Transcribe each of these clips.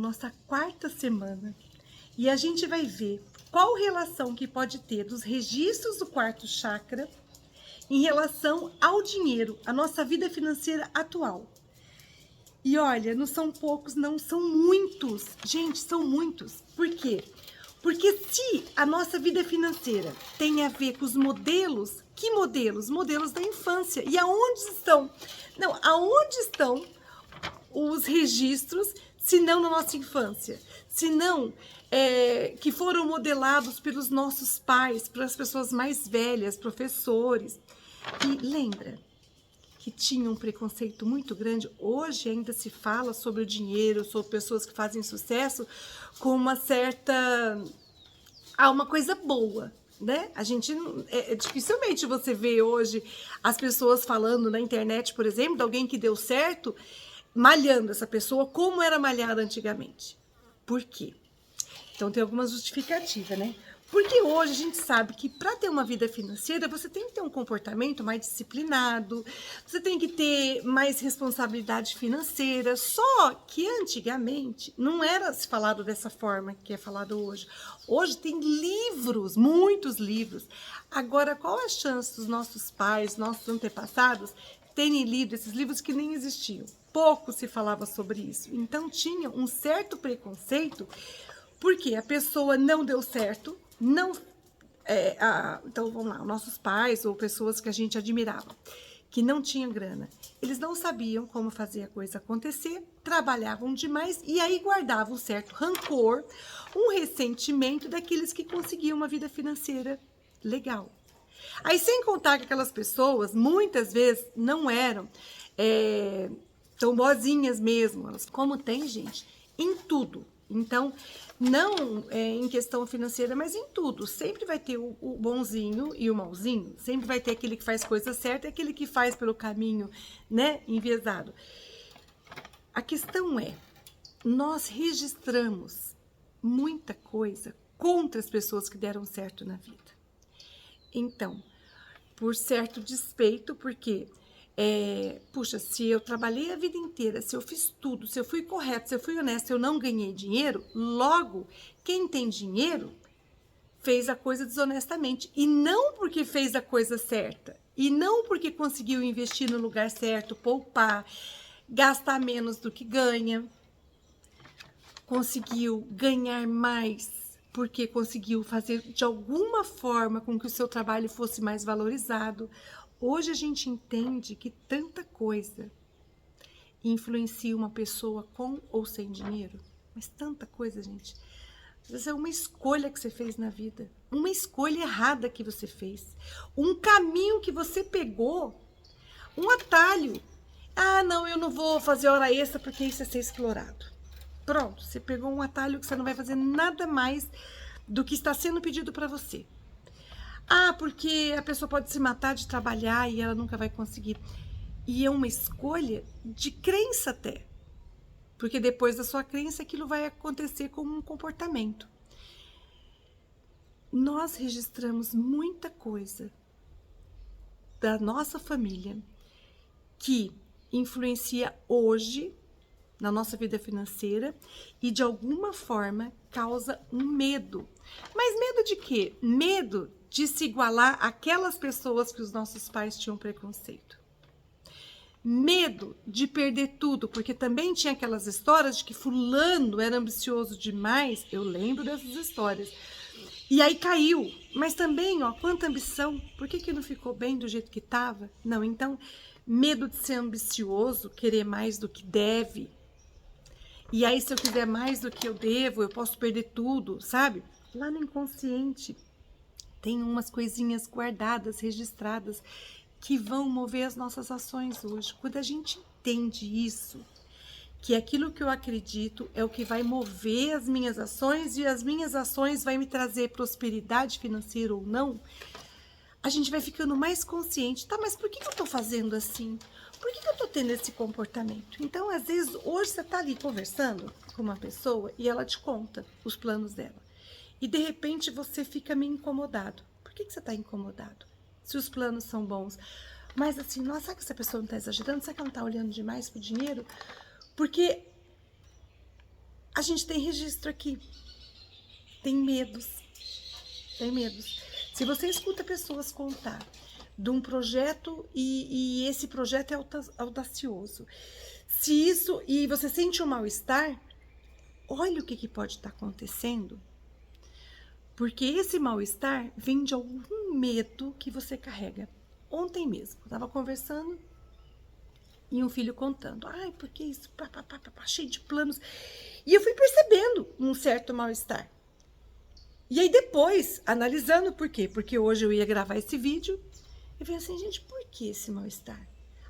Nossa quarta semana e a gente vai ver qual relação que pode ter dos registros do quarto chakra em relação ao dinheiro, a nossa vida financeira atual. E olha, não são poucos, não, são muitos. Gente, são muitos. Por quê? Porque se a nossa vida financeira tem a ver com os modelos, que modelos? Modelos da infância. E aonde estão? Não, aonde estão os registros, se não na nossa infância? Se não que foram modelados pelos nossos pais, pelas pessoas mais velhas, professores. E lembra que tinha um preconceito muito grande. Hoje ainda se fala sobre o dinheiro, sobre pessoas que fazem sucesso com uma certa... uma coisa boa, né? A gente... dificilmente você vê hoje as pessoas falando na internet, por exemplo, de alguém que deu certo, malhando essa pessoa como era malhada antigamente. Por quê? Então tem alguma justificativa, né? Porque hoje a gente sabe que para ter uma vida financeira, você tem que ter um comportamento mais disciplinado, você tem que ter mais responsabilidade financeira. Só que antigamente não era se falado dessa forma que é falado hoje. Hoje tem livros, muitos livros. Agora, qual a chance dos nossos pais, nossos antepassados, terem lido esses livros que nem existiam? Pouco se falava sobre isso. Então tinha um certo preconceito, porque a pessoa não deu certo, não... então, vamos lá, nossos pais ou pessoas que a gente admirava, que não tinham grana, eles não sabiam como fazer a coisa acontecer, trabalhavam demais e aí guardavam um certo rancor, um ressentimento daqueles que conseguiam uma vida financeira legal. Aí, sem contar que aquelas pessoas, muitas vezes, não eram tão boazinhas mesmo, elas, como tem, gente, em tudo. Então, não em questão financeira, mas em tudo. Sempre vai ter o bonzinho e o mauzinho. Sempre vai ter aquele que faz coisa certa e aquele que faz pelo caminho, né, enviesado. A questão é, nós registramos muita coisa contra as pessoas que deram certo na vida. Então, por certo despeito, porque... puxa, se eu trabalhei a vida inteira, se eu fiz tudo, se eu fui correto, se eu fui honesto, se eu não ganhei dinheiro, logo, quem tem dinheiro fez a coisa desonestamente. E não porque fez a coisa certa, e não porque conseguiu investir no lugar certo, poupar, gastar menos do que ganha, conseguiu ganhar mais, porque conseguiu fazer de alguma forma com que o seu trabalho fosse mais valorizado. Hoje a gente entende que tanta coisa influencia uma pessoa com ou sem dinheiro. Mas tanta coisa, gente. Às vezes é uma escolha que você fez na vida. Uma escolha errada que você fez. Um caminho que você pegou. Um atalho. Ah, não, eu não vou fazer hora extra porque isso é ser explorado. Pronto, você pegou um atalho que você não vai fazer nada mais do que está sendo pedido para você. Ah, porque a pessoa pode se matar de trabalhar e ela nunca vai conseguir. E é uma escolha de crença até. Porque depois da sua crença, aquilo vai acontecer como um comportamento. Nós registramos muita coisa da nossa família que influencia hoje na nossa vida financeira e de alguma forma causa um medo. Mas medo de quê? Medo de se igualar àquelas pessoas que os nossos pais tinham preconceito. Medo de perder tudo, porque também tinha aquelas histórias de que fulano era ambicioso demais. Eu lembro dessas histórias. E aí caiu. Mas também, ó, quanta ambição. Por que não ficou bem do jeito que estava? Não, então, medo de ser ambicioso, querer mais do que deve. E aí, se eu quiser mais do que eu devo, eu posso perder tudo, sabe? Lá no inconsciente tem umas coisinhas guardadas, registradas, que vão mover as nossas ações hoje. Quando a gente entende isso, que aquilo que eu acredito é o que vai mover as minhas ações e as minhas ações vai me trazer prosperidade financeira ou não, a gente vai ficando mais consciente. Tá, mas por que eu tô fazendo assim? Por que eu tô tendo esse comportamento? Então, às vezes, hoje você tá ali conversando com uma pessoa e ela te conta os planos dela. E, de repente, você fica meio incomodado. Por que você tá incomodado? Se os planos são bons. Mas assim, nossa, será que essa pessoa não tá exagerando? Será que ela não tá olhando demais pro dinheiro? Porque a gente tem registro aqui. Tem medos. Tem medos. Se você escuta pessoas contar de um projeto e esse projeto é audacioso, se isso e você sente um mal-estar, olha o que pode estar acontecendo. Porque esse mal-estar vem de algum medo que você carrega. Ontem mesmo, eu estava conversando e um filho contando. Ai, porque isso, cheio de planos. E eu fui percebendo um certo mal-estar. E aí depois, analisando por quê? Porque hoje eu ia gravar esse vídeo, eu falei assim, gente, por que esse mal-estar?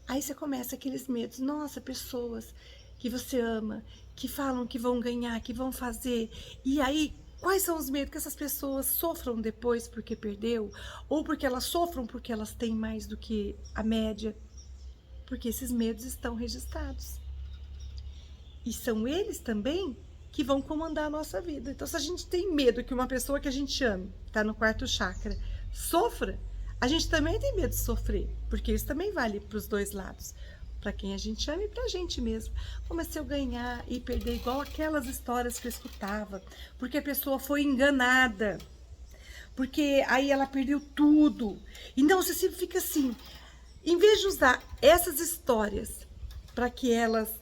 Aí você começa aqueles medos. Nossa, pessoas que você ama, que falam que vão ganhar, que vão fazer. E aí, quais são os medos que essas pessoas sofram depois porque perdeu? Ou porque elas sofram porque elas têm mais do que a média? Porque esses medos estão registrados. E são eles também que vão comandar a nossa vida. Então, se a gente tem medo que uma pessoa que a gente ama, está no quarto chakra, sofra, a gente também tem medo de sofrer, porque isso também vale para os dois lados. Para quem a gente ama e para a gente mesmo. Como é se eu ganhar e perder igual aquelas histórias que eu escutava, porque a pessoa foi enganada, porque aí ela perdeu tudo. Então, você sempre fica assim, em vez de usar essas histórias para que elas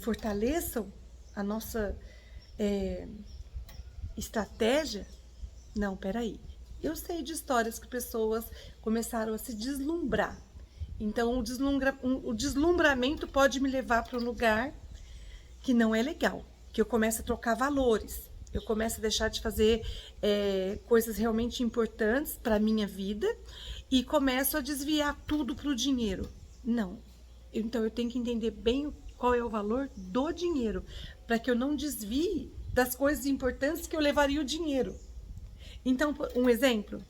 fortaleçam a nossa estratégia, não, peraí. Eu sei de histórias que pessoas começaram a se deslumbrar. Então, o deslumbramento pode me levar para um lugar que não é legal, que eu começo a trocar valores, eu começo a deixar de fazer coisas realmente importantes para a minha vida e começo a desviar tudo para o dinheiro. Não. Então, eu tenho que entender bem qual é o valor do dinheiro, para que eu não desvie das coisas importantes que eu levaria o dinheiro. Então, um exemplo,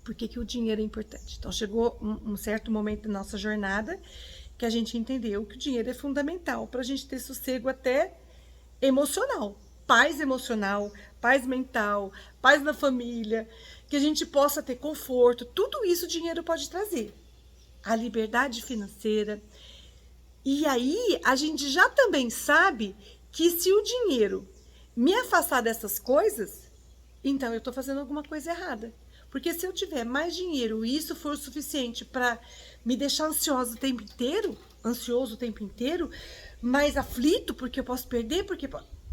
por que o dinheiro é importante? Então, chegou um certo momento da nossa jornada que a gente entendeu que o dinheiro é fundamental para a gente ter sossego até emocional, paz emocional, paz mental, paz na família, que a gente possa ter conforto. Tudo isso o dinheiro pode trazer. A liberdade financeira. E aí, a gente já também sabe que se o dinheiro me afastar dessas coisas, então eu estou fazendo alguma coisa errada. Porque se eu tiver mais dinheiro e isso for o suficiente para me deixar ansioso o tempo inteiro, mais aflito porque eu posso perder,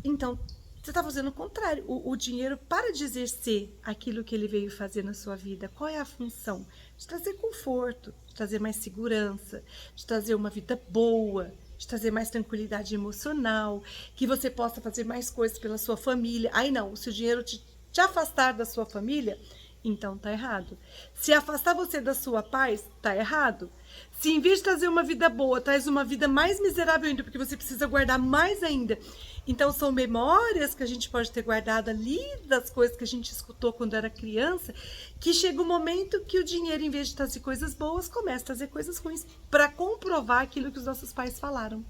então você está fazendo o contrário. O dinheiro para de exercer aquilo que ele veio fazer na sua vida. Qual é a função? De trazer conforto, de trazer mais segurança, de trazer uma vida boa, de trazer mais tranquilidade emocional, que você possa fazer mais coisas pela sua família. Aí não, se o dinheiro te afastar da sua família, então tá errado. Se afastar você da sua paz, tá errado. Se em vez de trazer uma vida boa, traz uma vida mais miserável ainda, porque você precisa guardar mais ainda. Então são memórias que a gente pode ter guardado ali das coisas que a gente escutou quando era criança, que chega um momento que o dinheiro, em vez de trazer coisas boas, começa a trazer coisas ruins, para comprovar aquilo que os nossos pais falaram.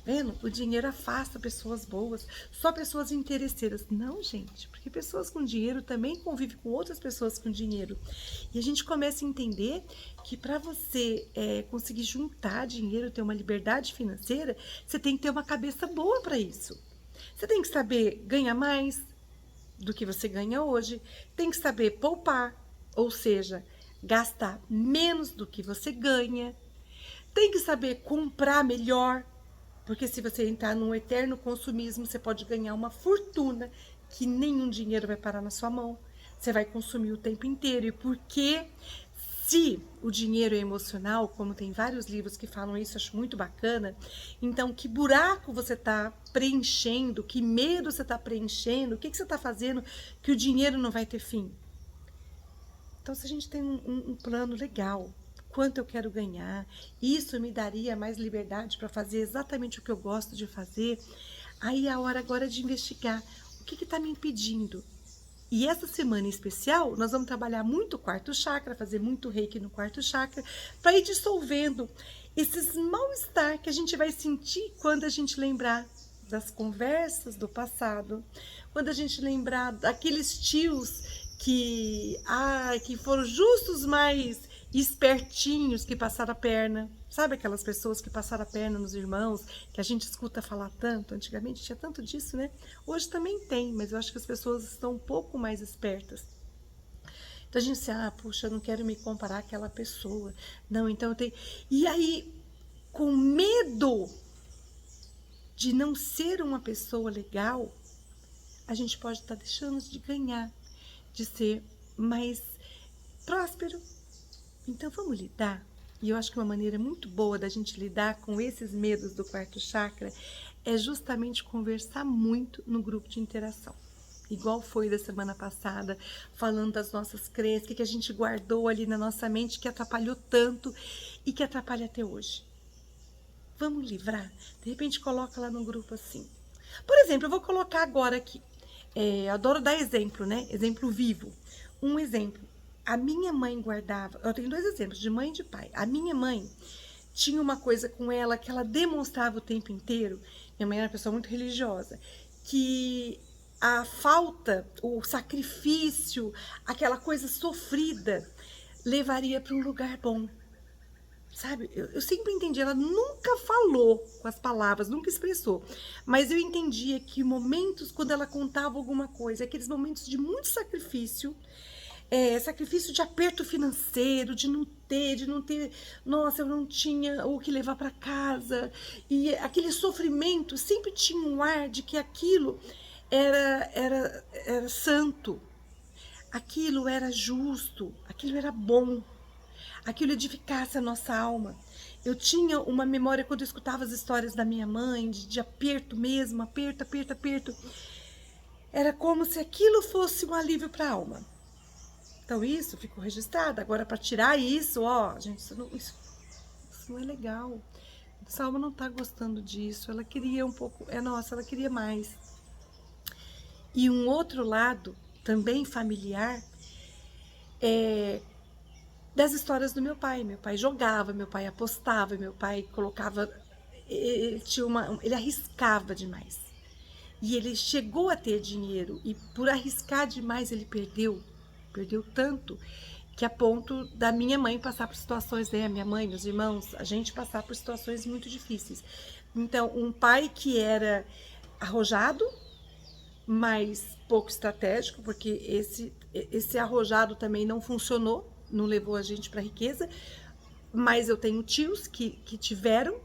Vendo? O dinheiro afasta pessoas boas, só pessoas interesseiras. Não, gente, porque pessoas com dinheiro também convivem com outras pessoas com dinheiro. E a gente começa a entender que para você conseguir juntar dinheiro, ter uma liberdade financeira, você tem que ter uma cabeça boa para isso. Você tem que saber ganhar mais do que você ganha hoje, tem que saber poupar, ou seja, gastar menos do que você ganha, tem que saber comprar melhor. Porque se você entrar num eterno consumismo, você pode ganhar uma fortuna que nenhum dinheiro vai parar na sua mão. Você vai consumir o tempo inteiro. E porque se o dinheiro é emocional, como tem vários livros que falam isso, acho muito bacana, então que buraco você está preenchendo, que medo você está preenchendo, o que você está fazendo que o dinheiro não vai ter fim? Então, se a gente tem um plano legal, quanto eu quero ganhar, isso me daria mais liberdade para fazer exatamente o que eu gosto de fazer, aí é a hora agora de investigar o que está me impedindo. E essa semana em especial, nós vamos trabalhar muito o quarto chakra, fazer muito reiki no quarto chakra, para ir dissolvendo esses mal-estar que a gente vai sentir quando a gente lembrar das conversas do passado, quando a gente lembrar daqueles tios que foram justos mais espertinhos que passaram a perna. Sabe aquelas pessoas que passaram a perna nos irmãos, que a gente escuta falar tanto? Antigamente tinha tanto disso, né? Hoje também tem, mas eu acho que as pessoas estão um pouco mais espertas. Então a gente diz, puxa, eu não quero me comparar àquela pessoa. Não, então eu tenho... E aí, com medo de não ser uma pessoa legal, a gente pode estar deixando de ganhar, de ser mais próspero. Então vamos lidar. E eu acho que uma maneira muito boa da gente lidar com esses medos do quarto chakra é justamente conversar muito no grupo de interação. Igual foi da semana passada, falando das nossas crenças, que a gente guardou ali na nossa mente, que atrapalhou tanto e que atrapalha até hoje. Vamos livrar? De repente coloca lá no grupo assim. Por exemplo, eu vou colocar agora aqui. Eu adoro dar exemplo, né? Exemplo vivo. Um exemplo. A minha mãe guardava... Eu tenho 2 exemplos, de mãe e de pai. A minha mãe tinha uma coisa com ela que ela demonstrava o tempo inteiro. Minha mãe era uma pessoa muito religiosa. Que a falta, o sacrifício, aquela coisa sofrida, levaria para um lugar bom. Sabe, eu sempre entendi, ela nunca falou com as palavras, nunca expressou, mas eu entendia que momentos, quando ela contava alguma coisa, aqueles momentos de muito sacrifício, sacrifício de aperto financeiro, de não ter, nossa, eu não tinha o que levar para casa, e aquele sofrimento sempre tinha um ar de que aquilo era santo, aquilo era justo, aquilo era bom. Aquilo edificasse a nossa alma. Eu tinha uma memória, quando eu escutava as histórias da minha mãe, de aperto mesmo, aperto. Era como se aquilo fosse um alívio para a alma. Então isso ficou registrado. Agora, para tirar isso, gente, isso não é legal. Essa alma não está gostando disso. Ela queria um pouco, ela queria mais. E um outro lado, também familiar, das histórias do meu pai. Meu pai jogava, meu pai apostava, meu pai colocava... Ele arriscava demais. E ele chegou a ter dinheiro, e por arriscar demais ele perdeu tanto, que a ponto da minha mãe passar por situações, né? A minha mãe, meus irmãos, a gente passar por situações muito difíceis. Então, um pai que era arrojado, mas pouco estratégico, porque esse arrojado também não funcionou, não levou a gente para a riqueza, mas eu tenho tios que tiveram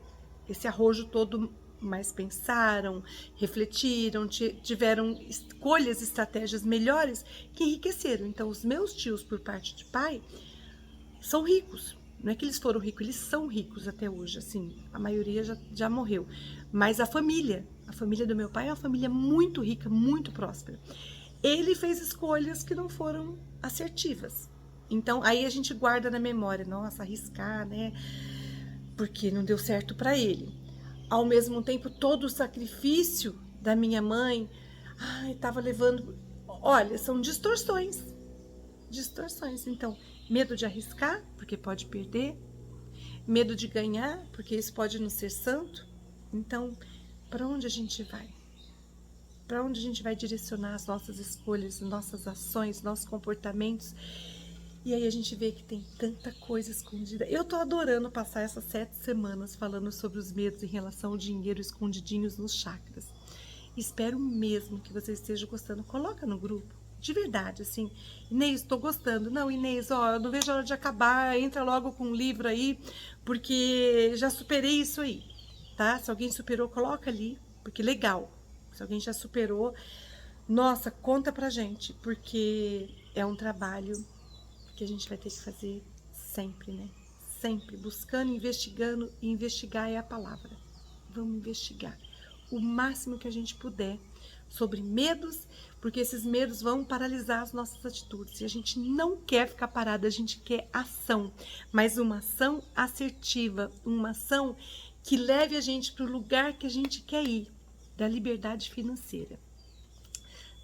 esse arrojo todo, mas pensaram, refletiram, tiveram escolhas, estratégias melhores que enriqueceram. Então, os meus tios, por parte de pai, são ricos. Não é que eles foram ricos, eles são ricos até hoje, assim, a maioria já morreu. Mas a família do meu pai é uma família muito rica, muito próspera. Ele fez escolhas que não foram assertivas. Então, aí a gente guarda na memória, nossa, arriscar, né? Porque não deu certo para ele. Ao mesmo tempo, todo o sacrifício da minha mãe, estava levando... Olha, são distorções. Então, medo de arriscar, porque pode perder. Medo de ganhar, porque isso pode não ser santo. Então, para onde a gente vai? Para onde a gente vai direcionar as nossas escolhas, nossas ações, nossos comportamentos? E aí a gente vê que tem tanta coisa escondida. Eu tô adorando passar essas 7 semanas falando sobre os medos em relação ao dinheiro escondidinhos nos chakras. Espero mesmo que vocês estejam gostando. Coloca no grupo, de verdade, assim. Inês, estou gostando. Não, Inês, eu não vejo a hora de acabar. Entra logo com um livro aí, porque já superei isso aí, tá? Se alguém superou, coloca ali, porque legal. Se alguém já superou, nossa, conta pra gente, porque é um trabalho que a gente vai ter que fazer sempre, né? Sempre, buscando, investigando, e investigar é a palavra. Vamos investigar o máximo que a gente puder sobre medos, porque esses medos vão paralisar as nossas atitudes. E a gente não quer ficar parado, a gente quer ação, mas uma ação assertiva, uma ação que leve a gente para o lugar que a gente quer ir, da liberdade financeira.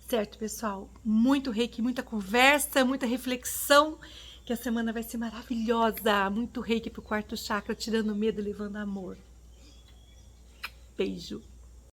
Certo, pessoal? Muito reiki, muita conversa, muita reflexão, que a semana vai ser maravilhosa. Muito reiki pro quarto chakra, tirando medo e levando amor. Beijo.